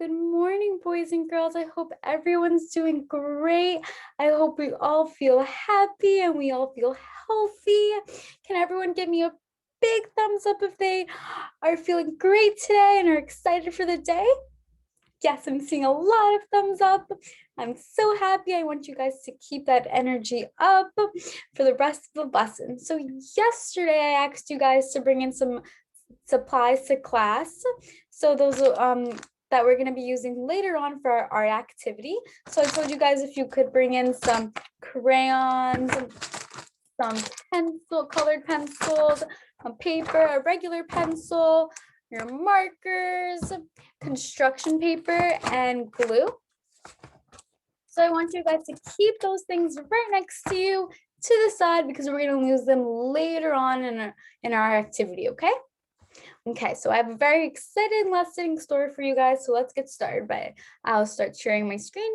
Good morning, boys and girls. I hope everyone's doing great. I hope we all feel happy and we all feel healthy. Can everyone give me a big thumbs up if they are feeling great today and are excited for the day? Yes, I'm seeing a lot of thumbs up. I'm so happy. I want you guys to keep that energy up for the rest of the lesson. So yesterday I asked you guys to bring in some supplies to class. So those that we're going to be using later on for our art activity. So I told you guys if you could bring in some crayons, some colored pencils, a paper, a regular pencil, your markers, construction paper, and glue. So I want you guys to keep those things right next to you to the side because we're going to use them later on in our activity, okay? Okay, so I have a very exciting lesson story for you guys. So let's get started. But I'll start sharing my screen.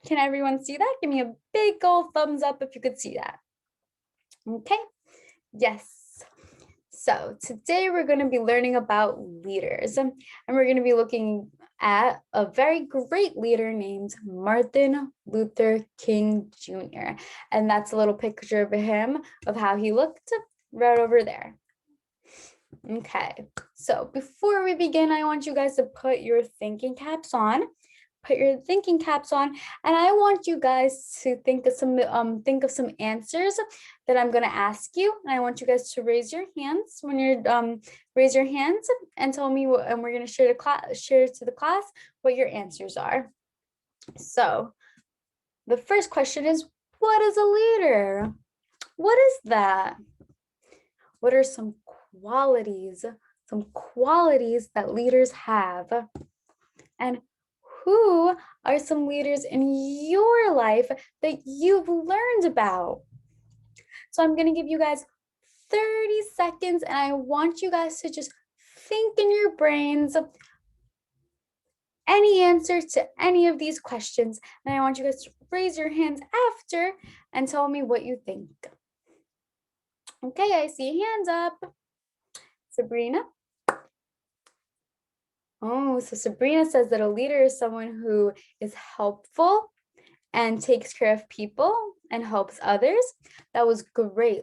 Can everyone see that? Give me a big old thumbs up if you could see that. Okay, yes. So today we're going to be learning about leaders, and we're going to be looking at a very great leader named Martin Luther King Jr. And that's a little picture of him, of how he looked right over there. Okay, so before we begin, I want you guys to put your thinking caps on. And I want you guys to think of some answers that I'm going to ask you. And I want you guys to raise your hands when you're raise your hands and tell me what, and we're going to share to the class what your answers are. So the first question is, what is a leader? What is that? What are some qualities that leaders have? And who are some leaders in your life that you've learned about? So I'm going to give you guys 30 seconds and I want you guys to just think in your brains any answer to any of these questions. And I want you guys to raise your hands after and tell me what you think. Okay, I see hands up. Sabrina? Oh, so Sabrina says that a leader is someone who is helpful and takes care of people and helps others. That was great.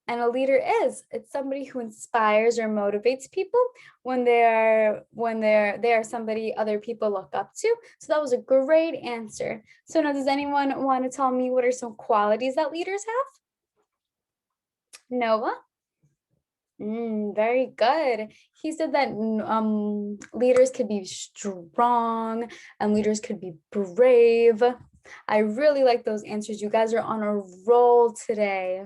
And a leader it's somebody who inspires or motivates people when they are somebody other people look up to. So that was a great answer. So now, does anyone want to tell me what are some qualities that leaders have? Noah? Very good. He said that leaders could be strong and leaders could be brave. I really like those answers. You guys are on a roll today.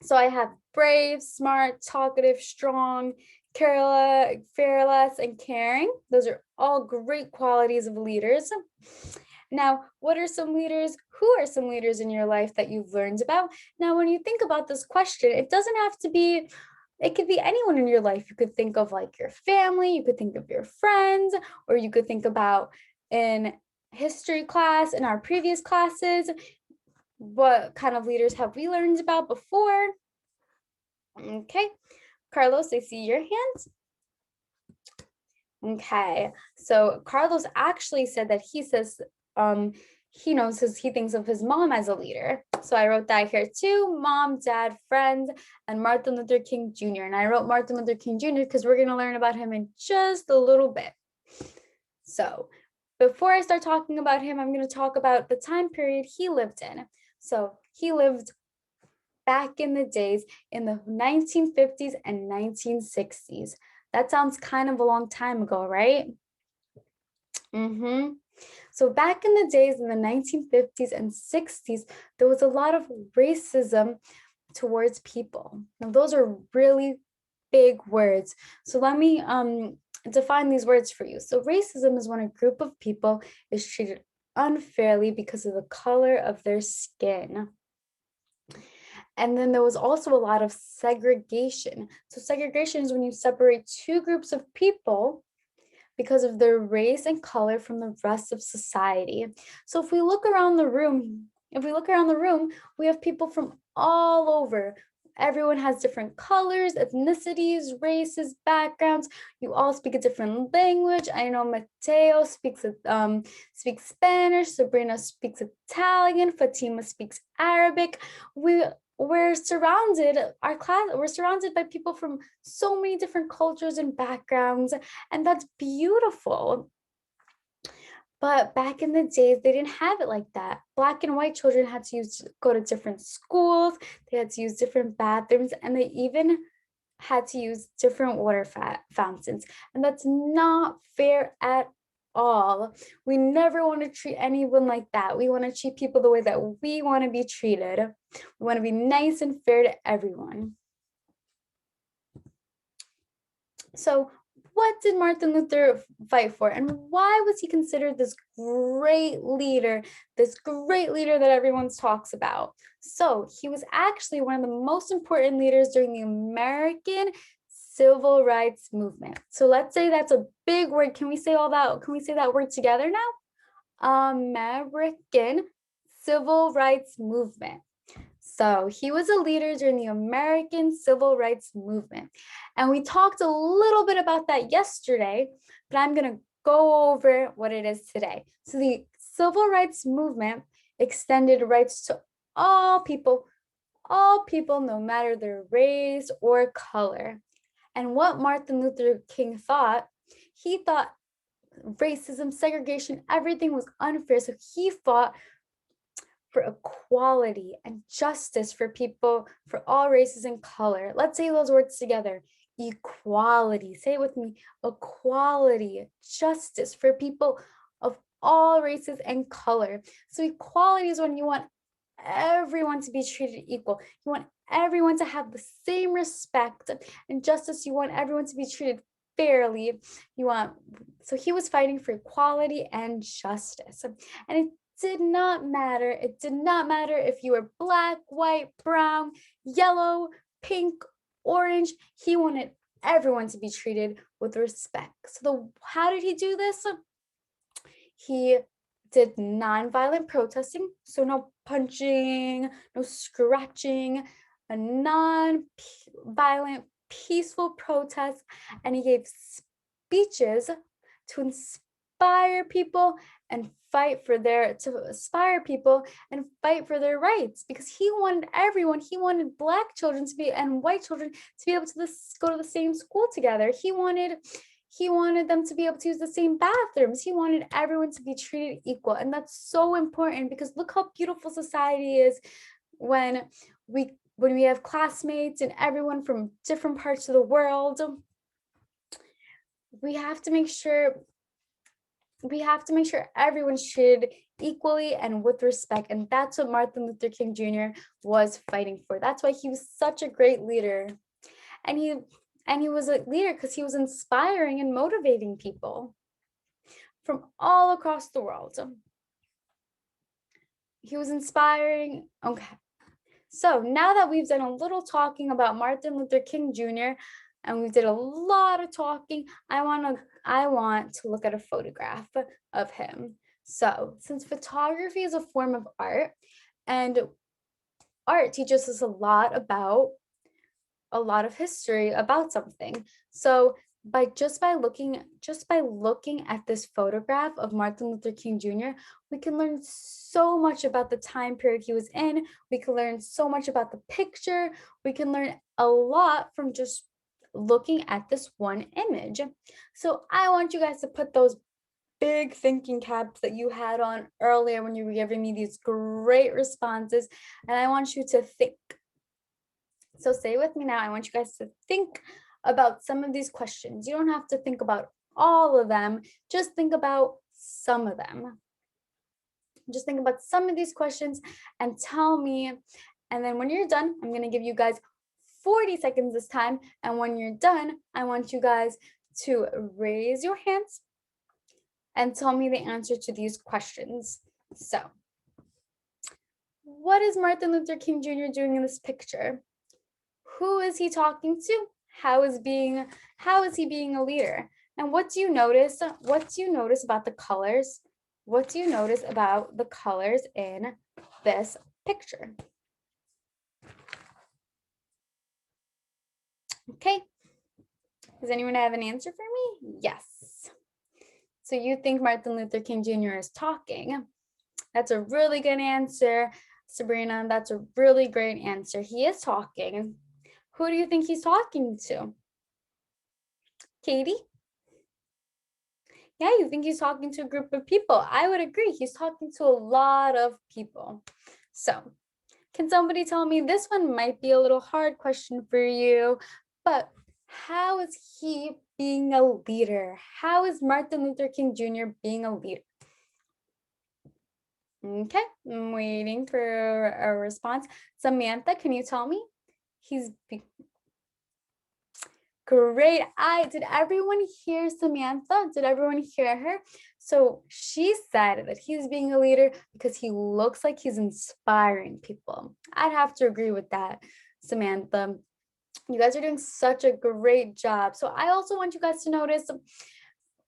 So I have brave, smart, talkative, strong, fearless, and caring. Those are all great qualities of leaders. Now, who are some leaders in your life that you've learned about? Now, when you think about this question, it doesn't have to be, it could be anyone in your life. You could think of like your family, you could think of your friends, or you could think about in history class, in our previous classes, what kind of leaders have we learned about before? Okay, Carlos, I see your hands. Okay, so Carlos actually said that he says he thinks of his mom as a leader. So I wrote that here too: mom, dad, friends, and Martin Luther King Jr. And I wrote Martin Luther King Jr. because we're going to learn about him in just a little bit. So before I start talking about him, I'm going to talk about the time period he lived in. So he lived back in the days in the 1950s and 1960s. That sounds kind of a long time ago, right? So back in the days in the 1950s and 60s, there was a lot of racism towards people. Now, those are really big words. So let me define these words for you. So racism is when a group of people is treated unfairly because of the color of their skin. And then there was also a lot of segregation. So segregation is when you separate two groups of people because of their race and color from the rest of society. So if we look around the room, we have people from all over. everyone has different colors, ethnicities, races, backgrounds. You all speak a different language. I know Mateo speaks Spanish, Sabrina speaks Italian, Fatima speaks Arabic. We're surrounded by people from so many different cultures and backgrounds, and that's beautiful. But back in the days, they didn't have it like that. Black and white children had to go to different schools, they had to use different bathrooms, and they even had to use different water fountains. And that's not fair at all. We never want to treat anyone like that. We want to treat people the way that we want to be treated. We want to be nice and fair to everyone. So what did Martin Luther fight for, and why was he considered this great leader that everyone talks about? So he was actually one of the most important leaders during the American Civil Rights Movement. So let's say that's a big word. Can we say that word together now? American Civil Rights Movement. So he was a leader during the American Civil Rights Movement. And we talked a little bit about that yesterday, but I'm going to go over what it is today. So the Civil Rights Movement extended rights to all people, no matter their race or color. And what Martin Luther King thought, he thought racism, segregation, everything was unfair. So he fought for equality and justice for people, for all races and color. Let's say those words together. Equality. Say it with me. Equality, justice for people of all races and color. So equality is when you want everyone to be treated equal. You want everyone to have the same respect. And justice, you want everyone to be treated fairly. So he was fighting for equality and justice. And it did not matter if you were black, white, brown, yellow, pink, orange. He wanted everyone to be treated with respect. So how did he do this? He did nonviolent protesting, so no punching, no scratching, a non-violent, peaceful protest, and he gave speeches to inspire people and fight for their rights, because he wanted black children to be and white children to be able to go to the same school together. He wanted them to be able to use the same bathrooms. He wanted everyone to be treated equal. And that's so important, because look how beautiful society is when we have classmates and everyone from different parts of the world. We have to make sure everyone's treated equally and with respect. And that's what Martin Luther King Jr. was fighting for. That's why he was such a great leader. And he was a leader because he was inspiring and motivating people from all across the world. He was inspiring. Okay. So now that we've done a little talking about Martin Luther King Jr. and we did a lot of talking, I want to look at a photograph of him. So since photography is a form of art, and art teaches us a lot of history about something. So by looking at this photograph of Martin Luther King Jr., we can learn so much about the time period he was in. We can learn so much about the picture. We can learn a lot from just looking at this one image. So I want you guys to put those big thinking caps that you had on earlier when you were giving me these great responses, and I want you to think. So say with me now, I want you guys to think about some of these questions. You don't have to think about all of them, just think about some of them. Just think about some of these questions and tell me. And then when you're done, I'm going to give you guys 40 seconds this time. And when you're done, I want you guys to raise your hands and tell me the answer to these questions. So, what is Martin Luther King Jr. doing in this picture? Who is he talking to? How is he being a leader? And what do you notice? What do you notice about the colors? What do you notice about the colors in this picture? Okay. Does anyone have an answer for me? Yes. So you think Martin Luther King Jr. is talking. That's a really good answer, Sabrina. That's a really great answer. He is talking. Who do you think he's talking to? Katie? Yeah, you think he's talking to a group of people. I would agree. He's talking to a lot of people. So, can somebody tell me, this one might be a little hard question for you, but how is he being a leader? How is Martin Luther King Jr. being a leader? Okay, I'm waiting for a response. Samantha, can you tell me? Great. Did everyone hear Samantha? Did everyone hear her? So she said that he's being a leader because he looks like he's inspiring people. I'd have to agree with that, Samantha. You guys are doing such a great job. So I also want you guys to notice,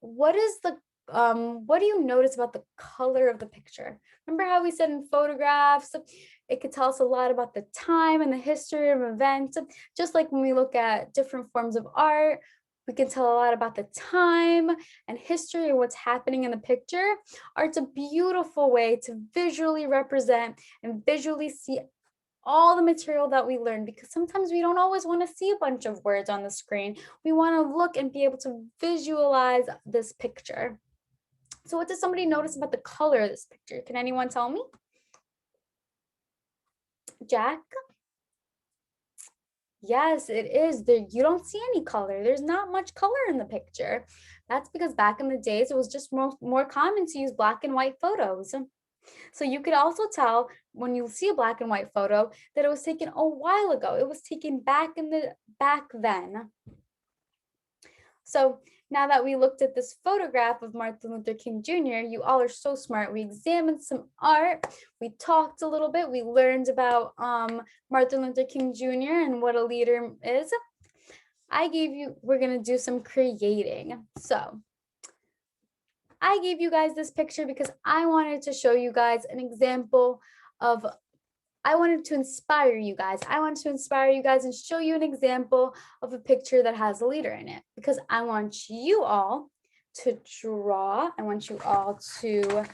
what do you notice about the color of the picture? Remember how we said in photographs, it could tell us a lot about the time and the history of events. Just like when we look at different forms of art, we can tell a lot about the time and history of what's happening in the picture. Art's a beautiful way to visually represent and visually see all the material that we learn, because sometimes we don't always want to see a bunch of words on the screen. We want to look and be able to visualize this picture. So what does somebody notice about the color of this picture? Can anyone tell me? Jack? Yes, it is. There, you don't see any color. There's not much color in the picture. That's because back in the days, it was just more common to use black and white photos. So you could also tell when you see a black and white photo that it was taken a while ago. It was taken back then. So now that we looked at this photograph of Martin Luther King Jr., you all are so smart. We examined some art, we talked a little bit, we learned about Martin Luther King Jr. and what a leader is. We're gonna do some creating. So I gave you guys this picture because I wanted to show you guys an example of, I wanted to inspire you guys. I want to inspire you guys and show you an example of a picture that has a leader in it, because I want you all to draw. I want you all to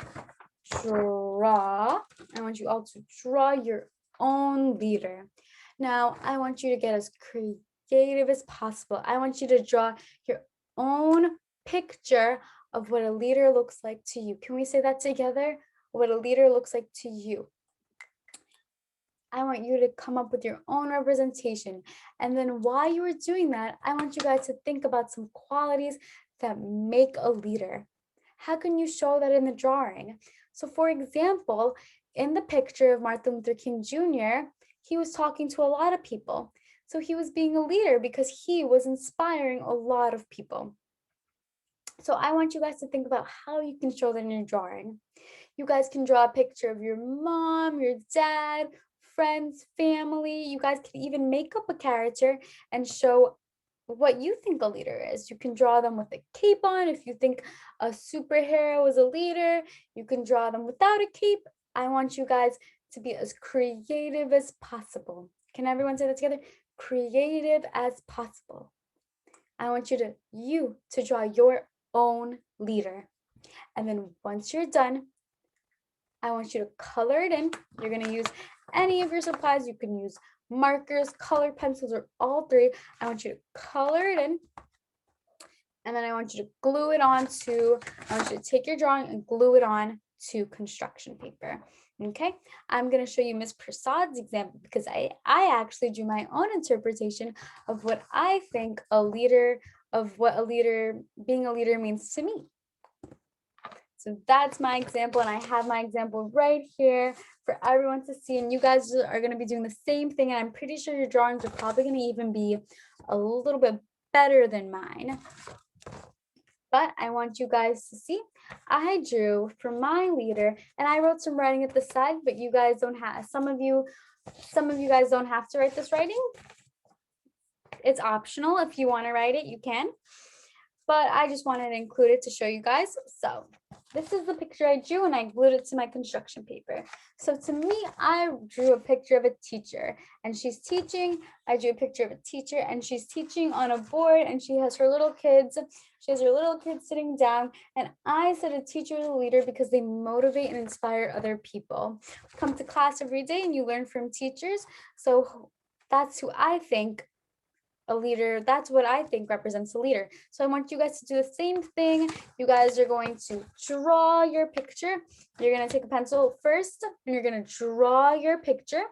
draw your own leader. Now, I want you to get as creative as possible. I want you to draw your own picture of what a leader looks like to you. Can we say that together? What a leader looks like to you. I want you to come up with your own representation. And then while you are doing that, I want you guys to think about some qualities that make a leader. How can you show that in the drawing? So for example, in the picture of Martin Luther King Jr., he was talking to a lot of people. So he was being a leader because he was inspiring a lot of people. So I want you guys to think about how you can show that in your drawing. You guys can draw a picture of your mom, your dad, friends, family. You guys can even make up a character and show what you think a leader is. You can draw them with a cape on. If you think a superhero is a leader, you can draw them without a cape. I want you guys to be as creative as possible. Can everyone say that together? Creative as possible. I want you to draw your own leader. And then once you're done, I want you to color it in. You're going to use any of your supplies. You can use markers, color pencils, or all three. I want you to color it in. And then I want you to glue it onto, I want you to take your drawing and glue it on to construction paper. Okay, I'm going to show you Miss Prasad's example because I actually drew my own interpretation of what I think being a leader means to me. So that's my example, and I have my example right here for everyone to see, and you guys are going to be doing the same thing, and I'm pretty sure your drawings are probably going to even be a little bit better than mine. But I want you guys to see, I drew for my leader, and I wrote some writing at the side, but you guys don't have, some of you guys don't have to write this writing. It's optional. If you want to write it, you can. But I just wanted to include it to show you guys. So this is the picture I drew and I glued it to my construction paper. So to me, I drew a picture of a teacher and she's teaching. I drew a picture of a teacher and she's teaching on a board and she has her little kids. She has her little kids sitting down, and I said a teacher is a leader because they motivate and inspire other people. Come to class every day and you learn from teachers. So that's who I think a leader, that's what I think represents a leader. So I want you guys to do the same thing. You guys are going to draw your picture. You're going to take a pencil first and you're going to draw your picture.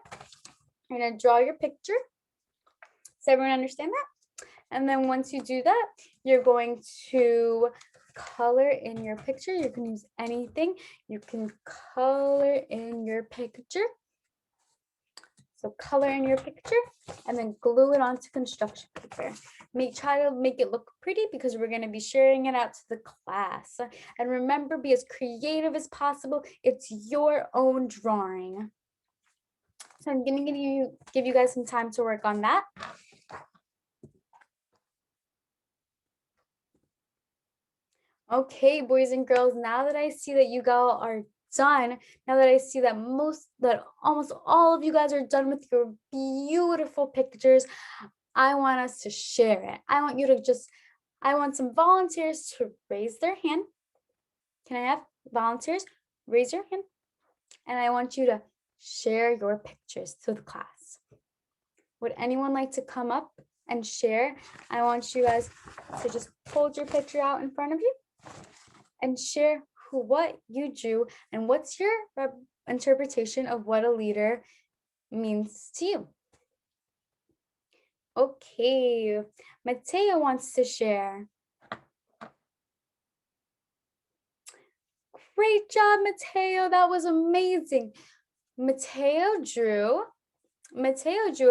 You're going to draw your picture. Does everyone understand that? And then once you do that, you're going to color in your picture. You can use anything. You can color in your picture. So color in your picture and then glue it onto construction paper. Try to make it look pretty because we're going to be sharing it out to the class. And remember, be as creative as possible. It's your own drawing. So I'm going to give you guys some time to work on that. Okay, boys and girls, now that I see that you all are done, now that I see that almost all of you guys are done with your beautiful pictures, I want us to share it. I want some volunteers to raise their hand. Can I have volunteers? Raise your hand. And I want you to share your pictures to the class. Would anyone like to come up and share? I want you guys to just hold your picture out in front of you and share what you drew and what's your interpretation of what a leader means to you. Okay, Mateo wants to share. Great job, Mateo. That was amazing. Mateo drew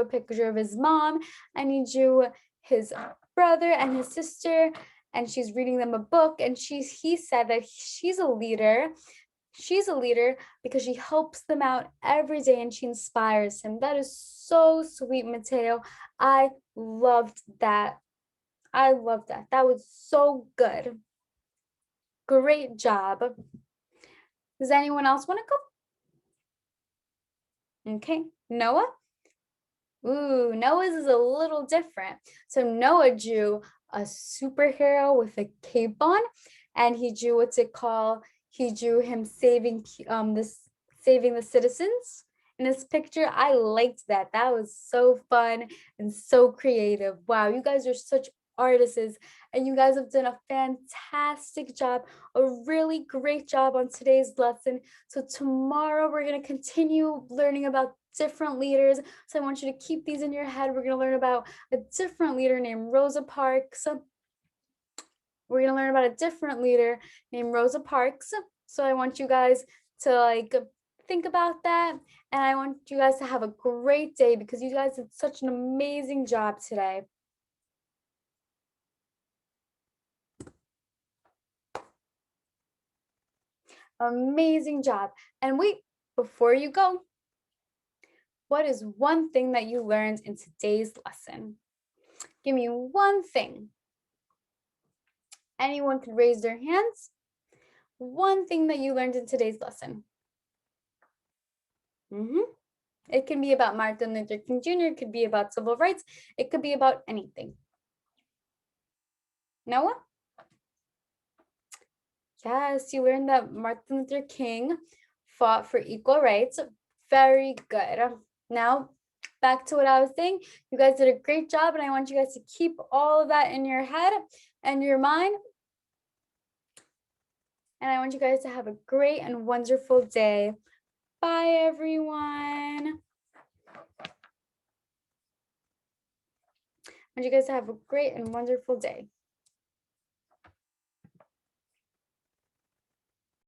a picture of his mom, and he drew his brother and his sister, and she's reading them a book, and he said that she's a leader. She's a leader because she helps them out every day and she inspires him. That is so sweet, Mateo. I loved that. That was so good. Great job. Does anyone else want to go? Okay, Noah? Ooh, Noah's is a little different. So Noah drew a superhero with a cape on, and he drew what's it called? He drew him saving the citizens in this picture. I liked that. That was so fun and so creative. Wow, you guys are such artists, and you guys have done a fantastic job, a really great job on today's lesson. So tomorrow we're going to continue learning about different leaders. So I want you to keep these in your head. We're going to learn about a different leader named Rosa Parks. We're going to learn about a different leader named Rosa Parks. So I want you guys to think about that. And I want you guys to have a great day because you guys did such an amazing job today. Amazing job. And wait, before you go, what is one thing that you learned in today's lesson? Give me one thing. Anyone could raise their hands. One thing that you learned in today's lesson. It can be about Martin Luther King Jr. It could be about civil rights. It could be about anything. Noah? Yes, you learned that Martin Luther King fought for equal rights. Very good. Now, back to what I was saying. You guys did a great job, and I want you guys to keep all of that in your head and your mind. And I want you guys to have a great and wonderful day. Bye, everyone. I want you guys to have a great and wonderful day.